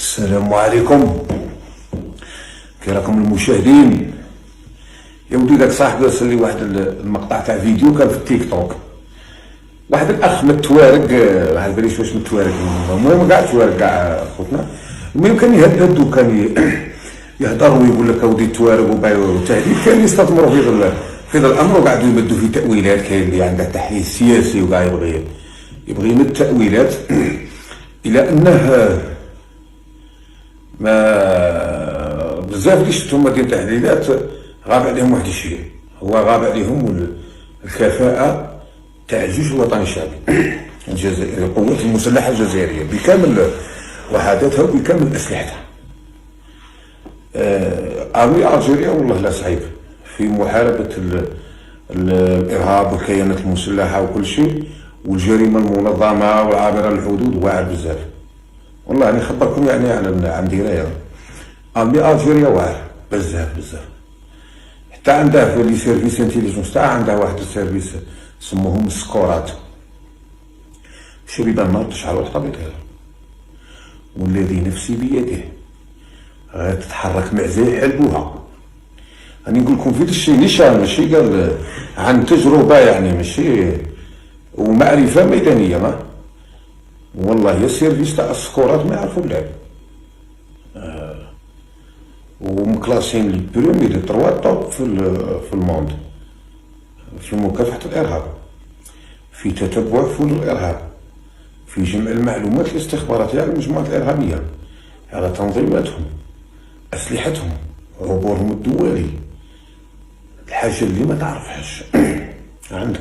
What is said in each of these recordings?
السلام عليكم. كي راكم المشاهدين؟ يا ودي داك صاحبي ارسل لي واحد المقطع تاع فيديو كان في التيك توك. واحد الاخ من التوارق، ما باليش واش من التوارق، المهم كاع التوارق كاع خوتنا. المهم كان يهدد وكان يهضر ويقول لك اودي التوارق والتهديد، كان يستثمروا في هذا الامر وقاعدوا يمدوا في تاويلات. كاين اللي عنده تحليل سياسي وكاع يبغي يمد تاويلات الى انه ما بزاف اللي شفتهم ديال التحليلات غاب عليهم واحد الشيء، هو غاب عليهم الكفاءة تاع الجيش الوطني الشعبي الجزائري، القوات المسلحة الجزائرية بكامل وحداتها وبكامل أسلحتها. أرمي ألجيريا والله لا صعيب في محاربة الإرهاب والكيانات المسلحة وكل شيء، والجريمة المنظمة والعابرة للحدود واعر بزاف. والله أنا نخبركم يعني عن دراية أرمي ألجيريا واعر بزاف. حتى عنده في لي سيرفيس انتيليجونس تاعها، عنده واحد السيرفيس سموهم سكورات، شرب النار تشعل الحطب ديالها، والذي نفسي بيده غتتحرك مع زي حلبوها. راني نقول لكم في الشيء نشان، ماشي قال عن تجربه يعني، ماشي ومعرفه ميدانيه. ما والله يا السيرفيس تاع السكورات ما يعرفوا اللعب، ومكلاسين لي بريمي دي تروا توب في الموند في مكافحة الإرهاب، في تتبع فول الإرهاب، في جمع المعلومات الاستخباراتية على المجموعات الإرهابية، على تنظيماتهم، أسلحتهم، عبورهم الدولي، الحاجة اللي ما تعرفهاش عندك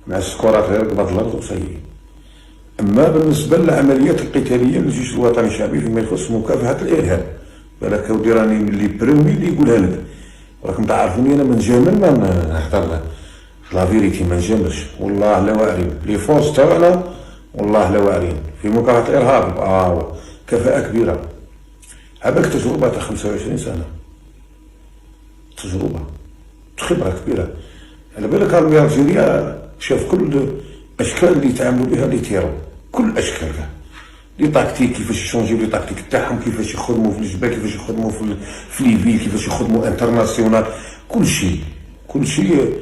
مع السكورات غير قبض الأرض وسيء. أما بالنسبة للعمليات القتالية للجيش الوطني الشعبي فيما يخص مكافحة الإرهاب، بالك ودي راني اللي بريمي اللي يقولها لك، راكم تعرفوني انا من جامل ما نهضر لا فيريتي، ما نجاملش والله لا واعرين لي فورس تاعنا، والله لا واعرين في مكافحة الارهاب. كفاءة كبيرة، هذاك تجربة تاع 25 سنة، تجربة خبرة كبيرة. على بالك أرمي ألجيريا شاف كل اشكال اللي يتعاملوا بها لي تيرو، كل اشكال لي تاكتيك، كيفاش يشونجيو لي تاكتيك تاعهم، كيفاش يخدموا في الجبال، كيفاش يخدموا في ليفي، كيفاش يخدموا انترناسيونال، كل شيء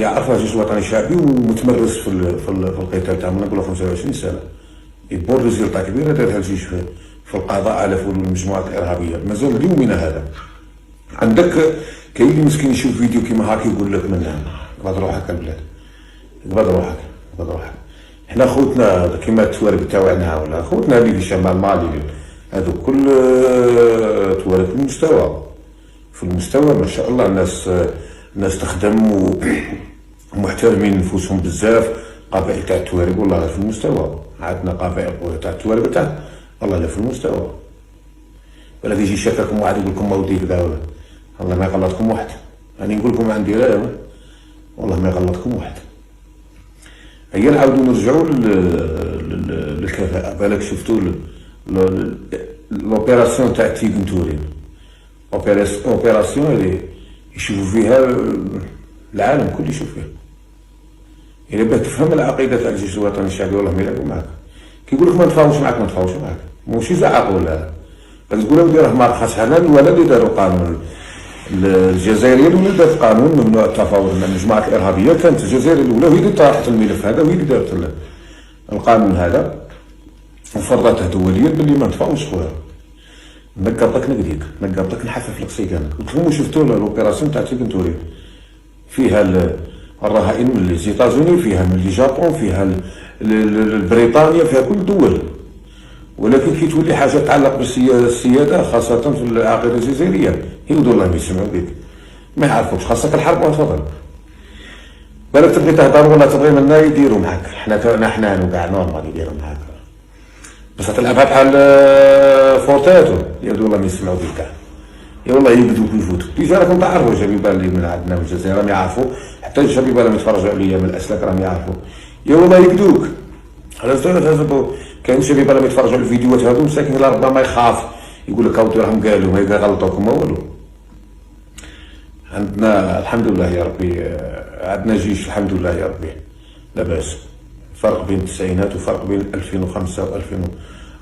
يعرفها الجيش الوطني الشعبي ومتمرس في القتال تاعهم. نقول 25 سنه يبور ريزلتا كبيره دارها الجيش في القضاء على فلول المجموعات الارهابيه مازال اليومنا هذا. عندك كاين اللي مسكين يشوف فيديو كيما هاك يقول لك من قبض روحك البلاد، قبض روحك. حنا خوتنا كيما التوارق تاعنا ولا خوتنا اللي في شمال مالي هذو كل توارق في المستوى ما شاء الله. الناس تخدم ومحترمين نفوسهم بزاف. قبائل تاع التوارق والله في المستوى، عندنا قبائل تاع التوارق تاع والله لا في المستوى. ولا يجي يشككم واحد يقول لكم مودي كذا ولا والله ما يغلطكم واحد. راني نقول لكم عندي رايه والله ما يغلطكم واحد. هيا نعاودو نرجعو للكفاءة. بالك شفتو لوبيراسيون تاع تيغنتورين، اوبيراسيون اللي يشوفوا فيها العالم كل يشوف فيها. إلا باه تفهم العقيدة تاع الجيش الوطني الشعبي والله ما يلعبوا معاك. كي يقول لك ما نتفاوضش معاك ماشي زعق ولا تقول له راه ما رخص حلال ولا اللي داروا قانون الجزائريين ولا دارت قانون ممنوع التفاوض مع المجموعات الارهابيه. كانت الجزائر الاولى وهي اللي طرحت الملف هذا وهي اللي دارت القانون هذا وفرضته دوليا باللي ما نتفاوضش خويا. نقرطك نقديك، نقرطك نحفف لك سيقانك. قلت لهم شفتوا لوبيراسيون تاع تيغنتوري فيها الرهائن من لي زيتازوني، فيها من لي جابون، فيها بريطانيا، فيها كل الدول. ولكن كي تولي حاجه تتعلق بالسياده خاصه في العقيده الجزائريه يقولوا الله ما يسمعوا بك، ما يعرفوش خاصك الحرب وتفضل. بالك تبغي تهضر ولا تبغي منا يديروا معاك. حنا كاع نورمال يديروا معاك، بس تلعبها بحال فورتاتو يقولوا الله ما يسمعوا بك كاع. يا والله يبدو ويفوتوا. ديجا راكم تعرفوا الشبيبه اللي من عندنا من الجزائر راهم يعرفوا، حتى الشبيبه اللي يتفرجوا عليا من الاسلاك راهم يعرفوا. يا والله يقدوك. كاين شبيبه اللي يتفرجوا على الفيديوهات هذو مساكين ربما يخاف يقول لك هاودي راهم قالوا ما يغلطوكم ما والو. عندنا الحمد لله يا ربي، عندنا جيش الحمد لله يا ربي لا باس. فرق بين التسعينات وفرق بين 2005 و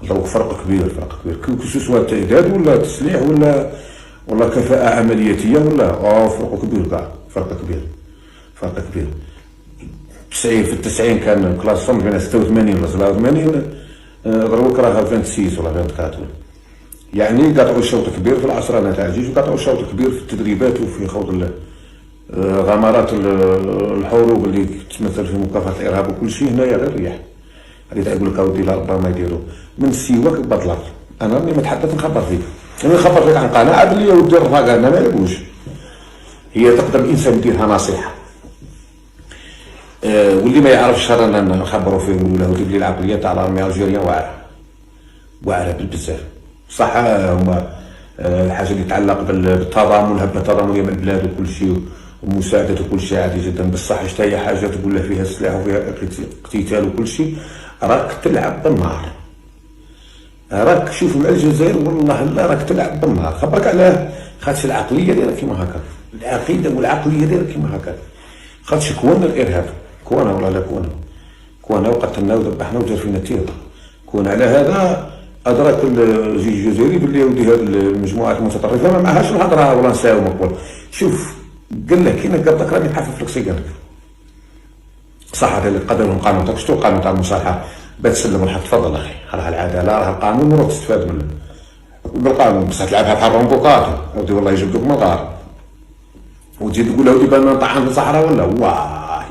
دروك فرق كبير، فرق كبير، كو سوا تعداد ولا تسليح ولا كفاءة عملياتية ولا فرق كبير كاع، فرق كبير، فرق كبير. 90 في التسعين كان كلاسهم بين 86 ولا 87، دروك راه 26 ولا 24. يعني قطعوا شوط كبير في العصرنة تاع الجيش، وقطعوا شوط كبير في التدريبات وفي خوض غمرات الحروب اللي تتمثل في مكافحة الإرهاب وكل شيء. هنايا غير رياح، هذه يقول لك اودي لا ربما يديروا من سيواك بطلق. انا راني متحدث نخبر فيك، انا نخبر فيك عن قناعه بلي ودي الرفاقه انا ما يعجبوش. هي تقدر الانسان يديرها نصيحه، واللي ما يعرفش رانا نخبروا فيه نقولوا له جيب لي العقليه تاع الارمي الجيريان واعره، واعره بزاف. صح هما الحاجه اللي تتعلق بالتضامن، الهبه التضامنيه من البلاد وكل شيء ومساعدة وكل شيء عادي جدا، بصح حتى هي حاجه تقول له فيها سلاح وفيها اقتتال وكل شيء، راك تلعب بالنار. راك شوف مع الجزائر والله لا راك تلعب بالنار. خبرك علاه؟ خاطش العقليه ديالها كيما هكا، العقيده والعقليه ديالها كيما هكا. خاطش كونا الارهاب، كونا ولا لا كونا وقتلنا وذبحنا وجا فينا التير. كون على هذا ادرك الجيش الجزائري باللي ودي هذه المجموعات المتطرفه ما معهاش الهضره ولا نساو مقبول. شوف قال لك كي نقدرك راني نحفف لك سيجارك. صح هذا اللي قدروا القانون تاعك، شتو القانون تاع المصالحه بتسلم الحق. تفضل اخي، راه العداله، راه القانون وراك تستفاد منه بالقانون. بصح تلعبها بحال رومبوكاتو ودي والله يجبدوك من الغار وتجي تقول ودي بان نطعن في الصحراء ولا واه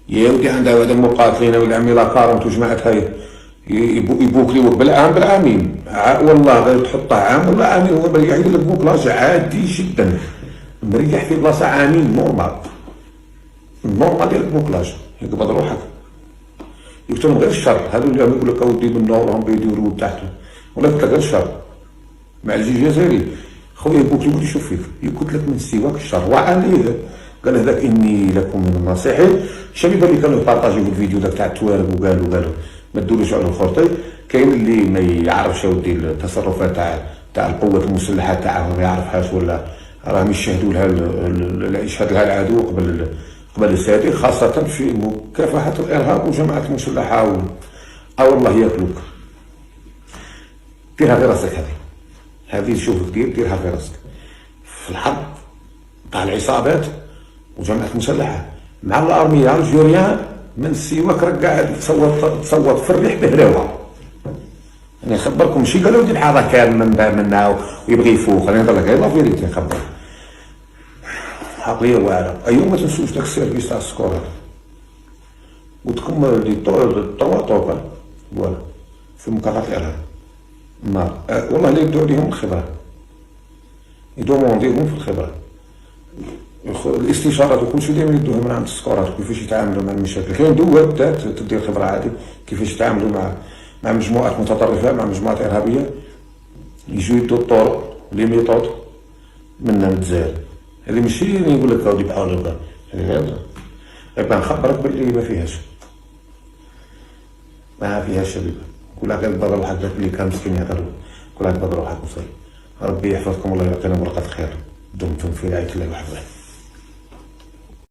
يا ودي عندها هذا المقاتلين ولا عمي لاكارونت وجماعه هاي يبوكليوك بالعام بالعامين. والله غير تحطه عام ولا عامين هو مريح يقول لك بوكلاج عادي جدا، مريح في بلاصه عامين نورمال ديال البوكلاج يقبض روحك. يكتبوا غير الشر، هذو اللي يقول لك اودي بالنور راهم بيديروا تحته، ولا قلت لك غير الشر مع الجيش الجزائري. خويا يبوكلي يشوف فيك، يقول لك من سواك الشر وعليه. قال هذاك اني لكم من الناصحين. الشباب اللي كانوا يبارطاجيو في الفيديو داك تاع التوارب وقالوا ما تدولوش على الخرطي. كاين اللي ما يعرفش اودي التصرفات تاع القوات المسلحه تاعهم، ما يعرفهاش ولا راهم يشهدوا لها يشهد لها العدو قبل السادة، خاصة في مكافحة الإرهاب وجماعة المسلحة والله ياكلوك. ديرها في راسك، هذه نشوفك ديرها في راسك. في الحرب تاع العصابات وجماعة المسلحة مع الأرمية الجوريان من سيواك راك قاعد تصوت في الريح بهراوة. أنا نخبركم ماشي قالوا دي الحاره كان منا ويبغي يفوق. أنا نهضر لك غير لا فيريتي نخبرك. عقليه واعره. ايوا ما تنسوش داك السيرفيس تاع السكور وتكمل لي طوطوكا فوالا في مكافحه الارهاب. النار والله اللي يدوا عليهم الخبره، يدومونديهم في الخبره، الاستشارات وكل شيء دائما يدوها من عند السكورات كيفاش يتعاملوا مع المشاكل. كاين دول تدير خبره عادي كيفاش يتعاملوا مع مجموعات متطرفه، مع مجموعات ارهابيه، يجوا يدوا الطرق لي ميثود من الجزائر. هذه ماشي نقول لك هاودي بحال هكا، هذه غير نخبرك باللي ما فيهاش شبيبه. كل غير بضر روحك داك اللي كان مسكين يهضر، كل بضر روحك وصاي. ربي يحفظكم والله يعطينا بركه الخير. دمتم في رعايه الله وحفظه.